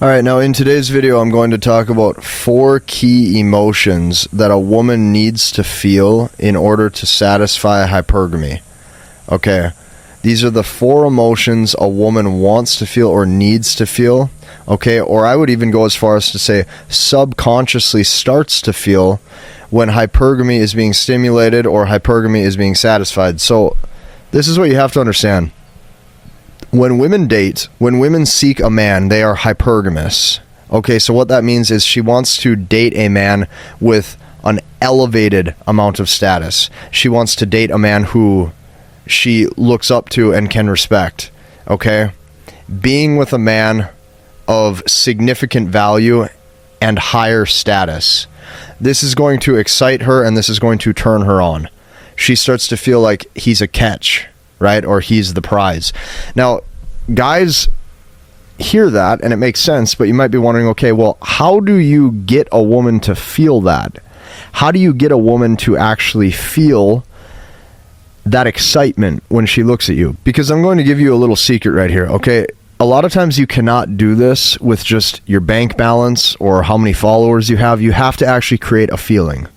Alright, now in today's video I'm going to talk about 4 key emotions that a woman needs to feel in order to satisfy hypergamy. Okay, these are the 4 emotions a woman wants to feel or needs to feel. Okay, or I would even go as far as to say subconsciously starts to feel when hypergamy is being stimulated or hypergamy is being satisfied. So this is what you have to understand. When women date, when women seek a man, they are hypergamous. Okay, so what that means is she wants to date a man with an elevated amount of status. She wants to date a man who she looks up to and can respect. Okay? Being with a man of significant value and higher status. This is going to excite her and this is going to turn her on. She starts to feel like he's a catch, right? Or he's the prize. Now, guys hear that and it makes sense, but you might be wondering, okay, well, how do you get a woman to feel that? How do you get a woman to actually feel that excitement when she looks at you? Because I'm going to give you a little secret right here, okay? A lot of times you cannot do this with just your bank balance or how many followers you have. You have to actually create a feeling.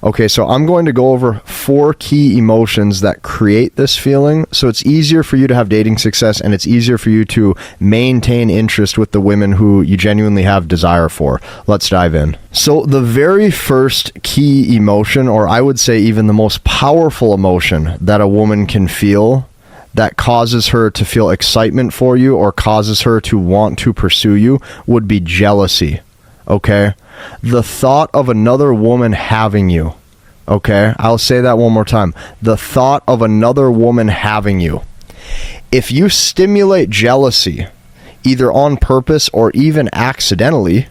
Okay, so I'm going to go over 4 key emotions that create this feeling, so it's easier for you to have dating success and it's easier for you to maintain interest with the women who you genuinely have desire for. Let's dive in. So the very first key emotion, or I would say even the most powerful emotion that a woman can feel that causes her to feel excitement for you or causes her to want to pursue you, would be jealousy. Okay? The thought of another woman having you. Okay? I'll say that one more time. The thought of another woman having you. If you stimulate jealousy, either on purpose or even accidentally,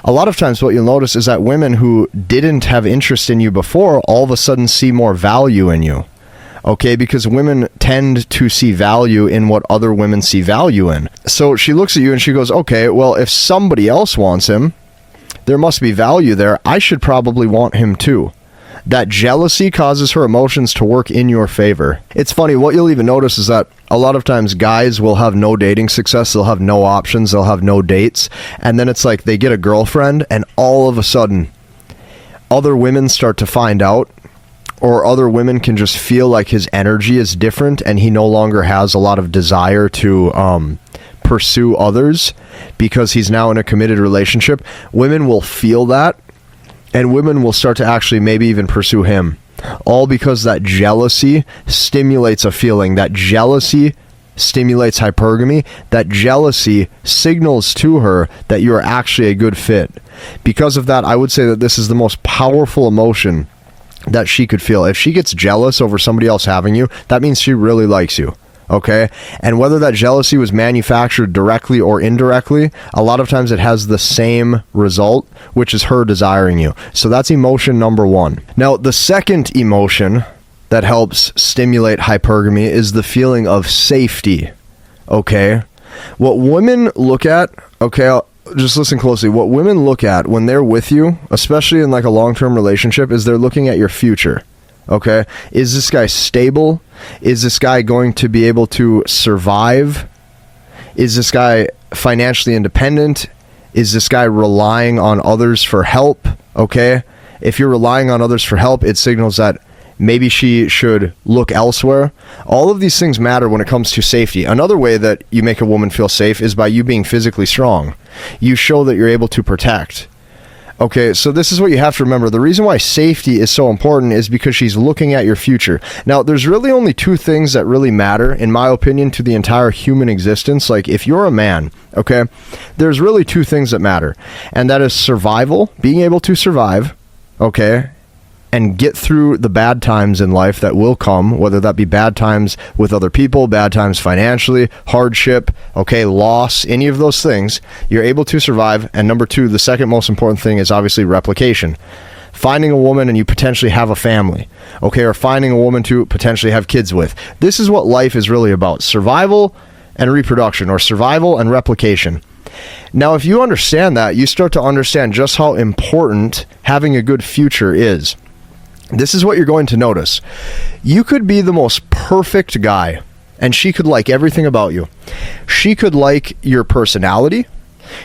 a lot of times what you'll notice is that women who didn't have interest in you before all of a sudden see more value in you. Okay, because women tend to see value in what other women see value in. So she looks at you and she goes, okay, well, if somebody else wants him, there must be value there. I should probably want him too. That jealousy causes her emotions to work in your favor. It's funny, what you'll even notice is that a lot of times guys will have no dating success, they'll have no options, they'll have no dates, and then it's like they get a girlfriend and all of a sudden other women start to find out, or other women can just feel like his energy is different and he no longer has a lot of desire to pursue others because he's now in a committed relationship. Women will feel that and women will start to actually maybe even pursue him, all because that jealousy stimulates a feeling. That jealousy stimulates hypergamy. That jealousy signals to her that you are actually a good fit. Because of that, I would say that this is the most powerful emotion that she could feel. If she gets jealous over somebody else having you, that means she really likes you. Okay? And whether that jealousy was manufactured directly or indirectly, a lot of times it has the same result, which is her desiring you. So that's emotion number 1. Now, the second emotion that helps stimulate hypergamy is the feeling of safety. Okay? What women look at, okay, just listen closely. What women look at when they're with you, especially in like a long-term relationship, is they're looking at your future. Okay? Is this guy stable? Is this guy going to be able to survive? Is this guy financially independent? Is this guy relying on others for help? Okay? If you're relying on others for help, it signals that maybe she should look elsewhere. All of these things matter when it comes to safety. Another way that you make a woman feel safe is by you being physically strong. You show that you're able to protect. Okay, so this is what you have to remember. The reason why safety is so important is because she's looking at your future. Now, there's really only 2 things that really matter, in my opinion, to the entire human existence. Like, if you're a man, okay, there's really 2 things that matter. And that is survival, being able to survive, okay, and get through the bad times in life that will come, whether that be bad times with other people, bad times financially, hardship, okay, loss, any of those things, you're able to survive. And number 2, the second most important thing is obviously replication. Finding a woman and you potentially have a family, okay, or finding a woman to potentially have kids with. This is what life is really about, survival and reproduction, or survival and replication. Now, if you understand that, you start to understand just how important having a good future is. This is what you're going to notice. You could be the most perfect guy, and she could like everything about you. She could like your personality.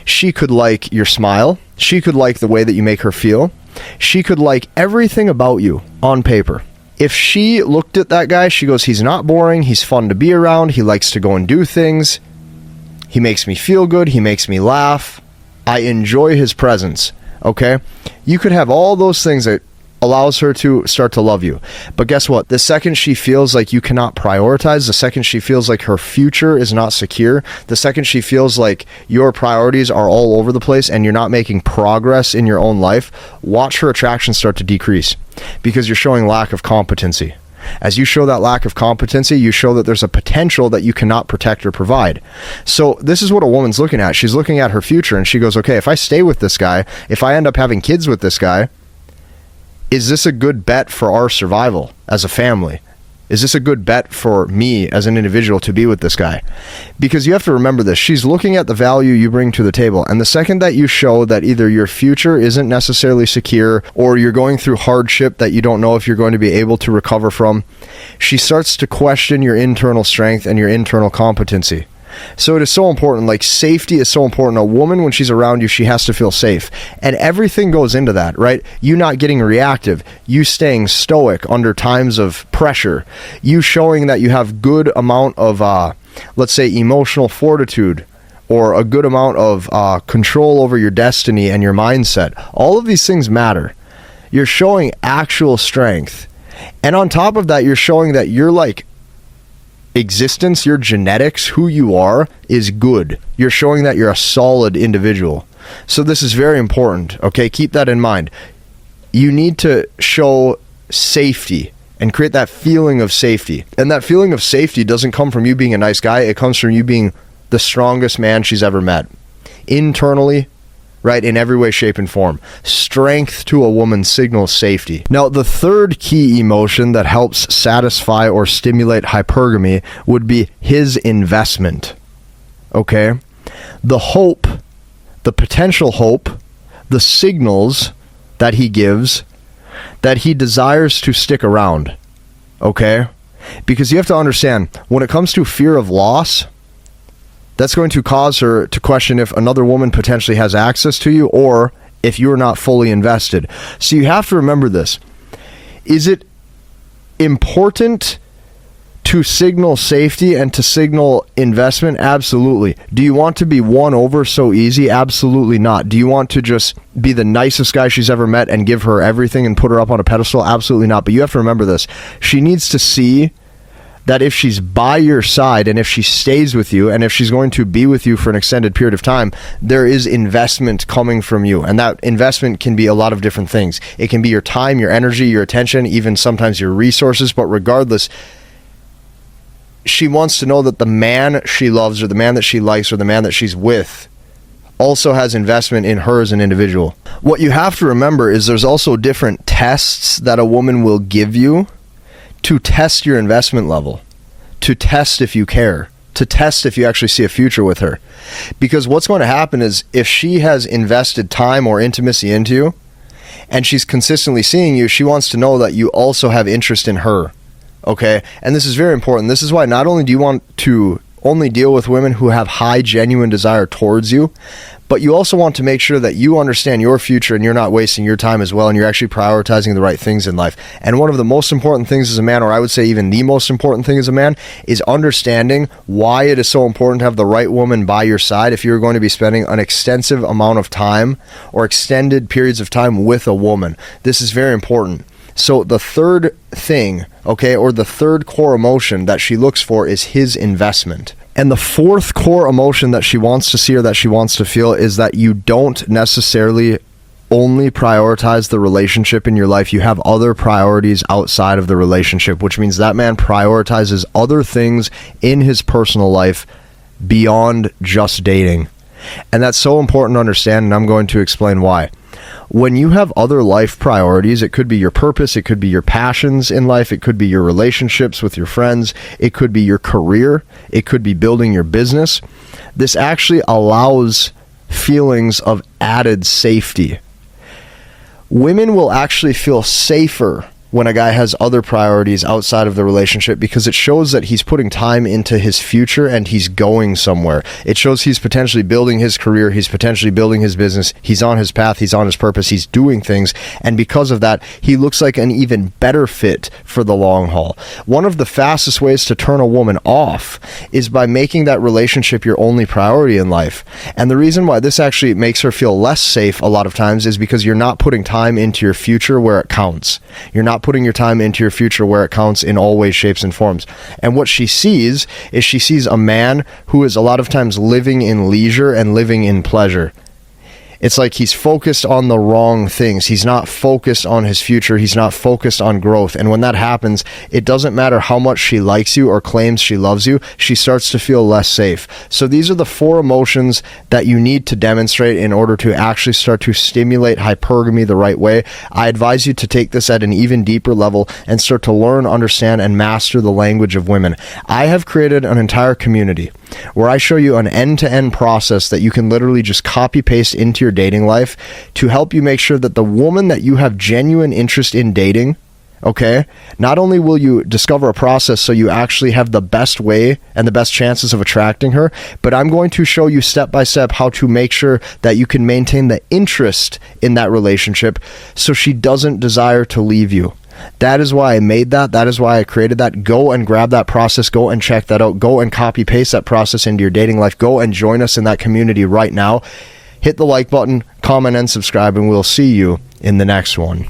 She could like your smile. She could like the way that you make her feel. She could like everything about you on paper. If she looked at that guy, she goes, he's not boring, he's fun to be around, he likes to go and do things, he makes me feel good, he makes me laugh, I enjoy his presence, okay? You could have all those things that allows her to start to love you. But guess what? The second she feels like you cannot prioritize, the second she feels like her future is not secure, the second she feels like your priorities are all over the place and you're not making progress in your own life, watch her attraction start to decrease because you're showing lack of competency. As you show that lack of competency, you show that there's a potential that you cannot protect or provide. So this is what a woman's looking at. She's looking at her future and she goes, okay, if I stay with this guy, if I end up having kids with this guy, is this a good bet for our survival as a family? Is this a good bet for me as an individual to be with this guy? Because you have to remember this. She's looking at the value you bring to the table. And the second that you show that either your future isn't necessarily secure or you're going through hardship that you don't know if you're going to be able to recover from, she starts to question your internal strength and your internal competency. So it is so important. Like, safety is so important. A woman, when she's around you, she has to feel safe. And everything goes into that, right? You not getting reactive, you staying stoic under times of pressure, you showing that you have good amount of, let's say, emotional fortitude, or a good amount of control over your destiny and your mindset. All of these things matter. You're showing actual strength. And on top of that, you're showing that you're like, existence, your genetics, who you are, is good. You're showing that you're a solid individual. So this is very important, okay? Keep that in mind. You need to show safety and create that feeling of safety. And that feeling of safety doesn't come from you being a nice guy. It comes from you being the strongest man she's ever met. Internally, right, in every way, shape, and form. Strength to a woman signals safety. Now, the third key emotion that helps satisfy or stimulate hypergamy would be his investment. Okay? The hope, the potential hope, the signals that he gives that he desires to stick around. Okay? Because you have to understand, when it comes to fear of loss, that's going to cause her to question if another woman potentially has access to you or if you're not fully invested. So you have to remember this. Is it important to signal safety and to signal investment? Absolutely. Do you want to be won over so easy? Absolutely not. Do you want to just be the nicest guy she's ever met and give her everything and put her up on a pedestal? Absolutely not. But you have to remember this. She needs to see that if she's by your side and if she stays with you and if she's going to be with you for an extended period of time, there is investment coming from you. And that investment can be a lot of different things. It can be your time, your energy, your attention, even sometimes your resources. But regardless, she wants to know that the man she loves or the man that she likes or the man that she's with also has investment in her as an individual. What you have to remember is there's also different tests that a woman will give you to test your investment level, to test if you care, to test if you actually see a future with her. Because what's going to happen is if she has invested time or intimacy into you and she's consistently seeing you, she wants to know that you also have interest in her. Okay? And this is very important. This is why not only do you want to only deal with women who have high genuine desire towards you, but you also want to make sure that you understand your future and you're not wasting your time as well, and you're actually prioritizing the right things in life. And one of the most important things as a man, or I would say even the most important thing as a man, is understanding why it is so important to have the right woman by your side if you're going to be spending an extensive amount of time or extended periods of time with a woman. This is very important. So the third thing, okay, or the third core emotion that she looks for is his investment. And the fourth core emotion that she wants to see or that she wants to feel is that you don't necessarily only prioritize the relationship in your life. You have other priorities outside of the relationship, which means that man prioritizes other things in his personal life beyond just dating. And that's so important to understand, and I'm going to explain why. When you have other life priorities, it could be your purpose, it could be your passions in life, it could be your relationships with your friends, it could be your career, it could be building your business. This actually allows feelings of added safety. Women will actually feel safer when a guy has other priorities outside of the relationship, because it shows that he's putting time into his future and he's going somewhere. It shows he's potentially building his career, he's potentially building his business, he's on his path, he's on his purpose, he's doing things, and because of that, he looks like an even better fit for the long haul. One of the fastest ways to turn a woman off is by making that relationship your only priority in life. And the reason why this actually makes her feel less safe a lot of times is because you're not putting time into your future where it counts. You're not putting your time into your future where it counts in all ways, shapes, and forms. And what she sees is she sees a man who is a lot of times living in leisure and living in pleasure. It's like he's focused on the wrong things. He's not focused on his future. He's not focused on growth. And when that happens, it doesn't matter how much she likes you or claims she loves you, she starts to feel less safe. So these are the 4 emotions that you need to demonstrate in order to actually start to stimulate hypergamy the right way. I advise you to take this at an even deeper level and start to learn, understand, and master the language of women. I have created an entire community where I show you an end-to-end process that you can literally just copy-paste into your dating life to help you make sure that the woman that you have genuine interest in dating, okay, not only will you discover a process so you actually have the best way and the best chances of attracting her, but I'm going to show you step by step how to make sure that you can maintain the interest in that relationship so she doesn't desire to leave you. That is why I made that. That is why I created that. Go and grab that process. Go and check that out. Go and copy paste that process into your dating life. Go and join us in that community right now. Hit the like button, comment, and subscribe, and we'll see you in the next one.